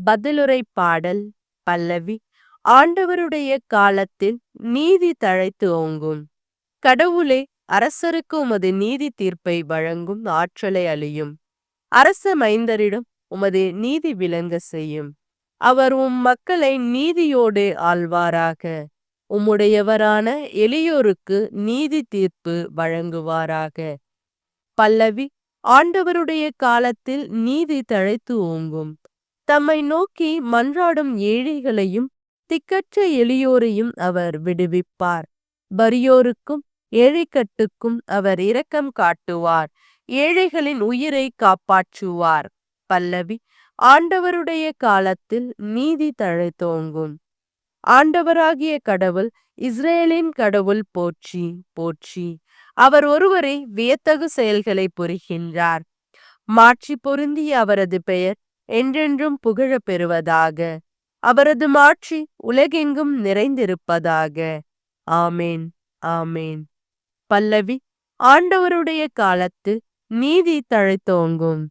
பதிலுரை பாடல். பல்லவி. ஆண்டவருடைய காலத்தில் நீதி தழைத்து ஓங்கும். கடவுளே, அரசருக்கு உமது நீதி தீர்ப்பை வழங்கும் ஆற்றலை அளியும். அரச மைந்தரிடம் உமது நீதி விளங்க செய்யும். அவர் மக்களை நீதியோடு ஆள்வாராக. உம்முடையவரான எளியோருக்கு நீதி தீர்ப்பு வழங்குவாராக. பல்லவி. ஆண்டவருடைய காலத்தில் நீதி தழைத்து ஓங்கும். தம்மை நோக்கி மன்றாடும் ஏழைகளையும் திக்கற்ற எளியோரையும் அவர் விடுவிப்பார். வறியோருக்கும் ஏழைக்கட்டுக்கும் அவர் இரக்கம் காட்டுவார். ஏழைகளின் உயிரை காப்பாற்றுவார். பல்லவி. ஆண்டவருடைய காலத்தில் நீதி தழைத்தோங்கும். ஆண்டவராகிய கடவுள், இஸ்ரேலின் கடவுள் போற்றி போற்றி. அவர் ஒருவரே வியத்தகு செயல்களை புரிகின்றார். மாட்சி பொருந்திய அவரது பெயர் என்றென்றும் புகழ பெறுவதாக. அவரது மாட்சி உலகெங்கும் நிறைந்திருப்பதாக. ஆமேன், ஆமேன். பல்லவி. ஆண்டவருடைய காலத்தில் நீதி தழைத்தோங்கும்.